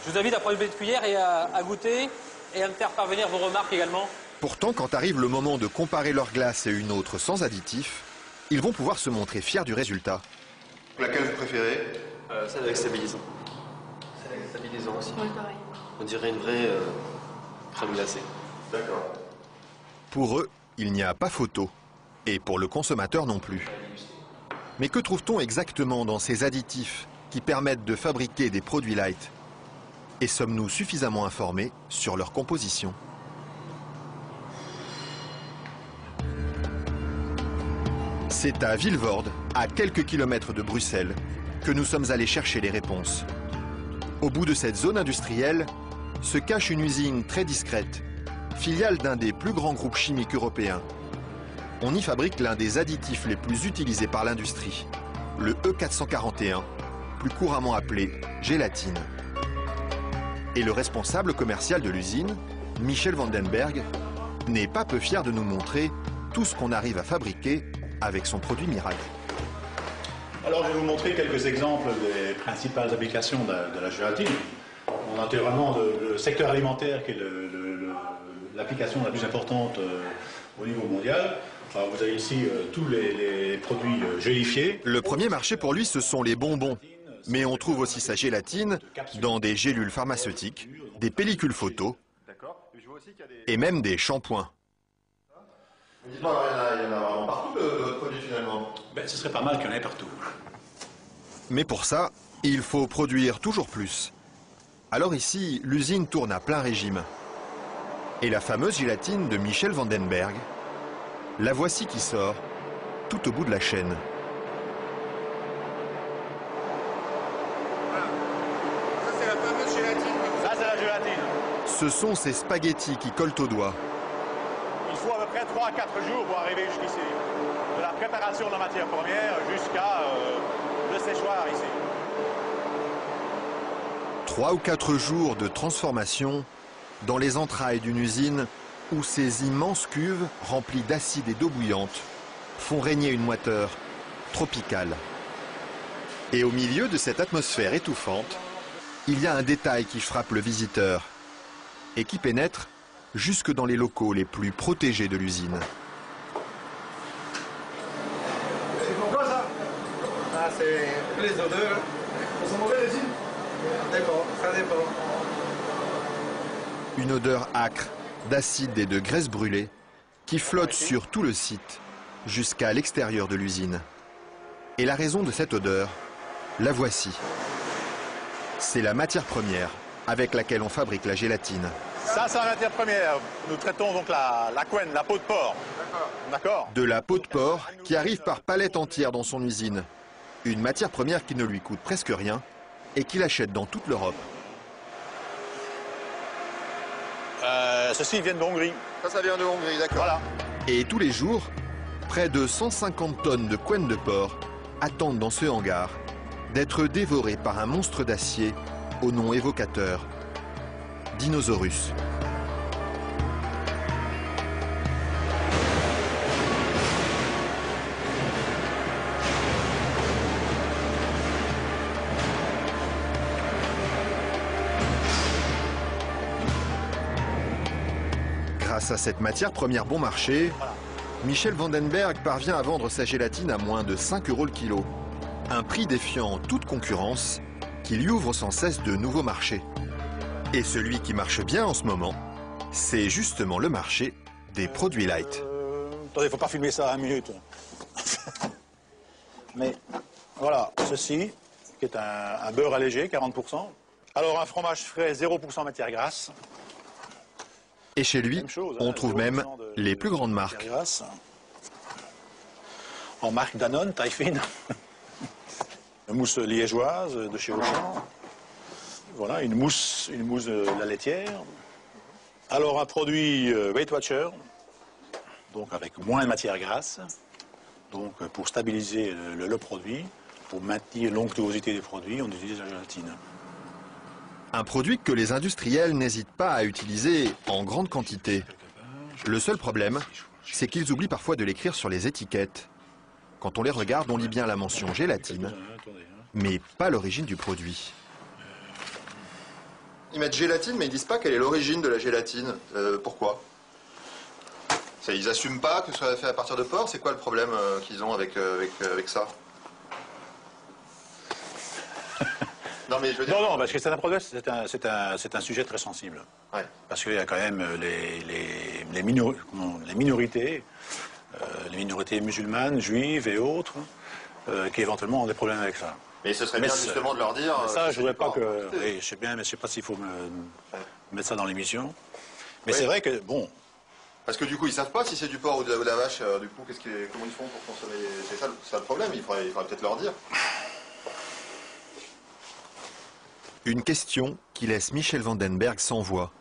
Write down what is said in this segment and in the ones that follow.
Je vous invite à prendre une petite cuillère et à goûter et à me faire parvenir vos remarques également. Pourtant, quand arrive le moment de comparer leur glace et une autre sans additifs, ils vont pouvoir se montrer fiers du résultat. Laquelle vous préférez? Celle avec stabilisant. Celle avec stabilisant aussi. Oui, pareil. On dirait une vraie crème glacée. D'accord. Pour eux, il n'y a pas photo. Et pour le consommateur non plus. Mais que trouve-t-on exactement dans ces additifs qui permettent de fabriquer des produits light? Et sommes-nous suffisamment informés sur leur composition? C'est à Vilvoorde, à quelques kilomètres de Bruxelles, que nous sommes allés chercher les réponses. Au bout de cette zone industrielle se cache une usine très discrète, filiale d'un des plus grands groupes chimiques européens. On y fabrique l'un des additifs les plus utilisés par l'industrie, le E441, plus couramment appelé gélatine. Et le responsable commercial de l'usine, Michel Vandenberg, n'est pas peu fier de nous montrer tout ce qu'on arrive à fabriquer avec son produit miracle. Alors je vais vous montrer quelques exemples des principales applications de la gélatine. On a naturellement le secteur alimentaire qui est l'application la plus importante au niveau mondial. Alors, vous avez ici tous les produits gélifiés. Le premier marché pour lui, ce sont les bonbons. Mais on trouve aussi sa gélatine dans des gélules pharmaceutiques, des pellicules photo et même des shampoings. Dites-moi, il y en a vraiment partout de produits finalement. Ben, ce serait pas mal qu'il y en ait partout. Mais pour ça, il faut produire toujours plus. Alors ici, l'usine tourne à plein régime. Et la fameuse gélatine de Michel Vandenberg, la voici qui sort, tout au bout de la chaîne. Ça c'est la fameuse gélatine. Ça c'est la gélatine. Ce sont ces spaghettis qui collent aux doigts. Il faut à peu près 3 à 4 jours pour arriver jusqu'ici. De la préparation de la matière première jusqu'à le séchoir ici. 3 ou 4 jours de transformation dans les entrailles d'une usine où ces immenses cuves remplies d'acide et d'eau bouillante font régner une moiteur tropicale. Et au milieu de cette atmosphère étouffante, il y a un détail qui frappe le visiteur et qui pénètre jusque dans les locaux les plus protégés de l'usine. C'est pourquoi ça? Ah, c'est les odeurs. Elles sont mauvaises ici? D'accord, ça dépend. Une odeur âcre, d'acide et de graisse brûlée qui flotte sur tout le site jusqu'à l'extérieur de l'usine. Et la raison de cette odeur, la voici. C'est la matière première avec laquelle on fabrique la gélatine. Ça c'est la matière première. Nous traitons donc la couenne, la peau de porc. D'accord. De la peau de porc qui arrive par palettes entières dans son usine. Une matière première qui ne lui coûte presque rien et qu'il achète dans toute l'Europe. Ceux-ci viennent de Hongrie. Ça vient de Hongrie, d'accord. Voilà. Et tous les jours, près de 150 tonnes de couenne de porc attendent dans ce hangar d'être dévorées par un monstre d'acier au nom évocateur, Dinosaurus. Grâce à cette matière première bon marché, Michel Vandenberg parvient à vendre sa gélatine à moins de 5 € le kilo. Un prix défiant toute concurrence qui lui ouvre sans cesse de nouveaux marchés. Et celui qui marche bien en ce moment, c'est justement le marché des produits light. Attendez, il ne faut pas filmer ça à 1 minute. Mais voilà, ceci, qui est un beurre allégé, 40%. Alors un fromage frais, 0% matière grasse. Et chez lui, on trouve même les plus grandes marques. En marque Danone, taille fine. Une mousse liégeoise de chez Auchan. Voilà, une mousse de la laitière. Alors un produit Weight Watcher, donc avec moins de matière grasse, donc pour stabiliser le produit, pour maintenir l'onctuosité des produits, on utilise la gélatine. Un produit que les industriels n'hésitent pas à utiliser en grande quantité. Le seul problème, c'est qu'ils oublient parfois de l'écrire sur les étiquettes. Quand on les regarde, on lit bien la mention gélatine, mais pas l'origine du produit. Ils mettent gélatine, mais ils disent pas quelle est l'origine de la gélatine. Pourquoi? Ils assument pas que ce soit fait à partir de porc. C'est quoi le problème qu'ils ont avec ça? Non, mais je veux dire... Non, parce que c'est un problème, c'est un sujet très sensible. Ouais. Parce qu'il y a quand même les minorités, les minorités musulmanes, juives et autres, qui éventuellement ont des problèmes avec ça. Mais ce serait bien justement de leur dire... Ça, je ne voudrais pas que... Oui, je sais bien, mais je ne sais pas s'il faut mettre ça dans l'émission. Mais c'est vrai que, bon... Parce que du coup, ils savent pas si c'est du porc ou de la vache. Du coup, comment ils font pour consommer? C'est ça le problème, il faudrait peut-être leur dire. Une question qui laisse Michel Vandenberg sans voix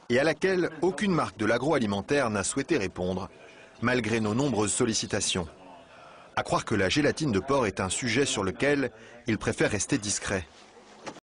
et à laquelle aucune marque de l'agroalimentaire n'a souhaité répondre, malgré nos nombreuses sollicitations. À croire que la gélatine de porc est un sujet sur lequel il préfère rester discret.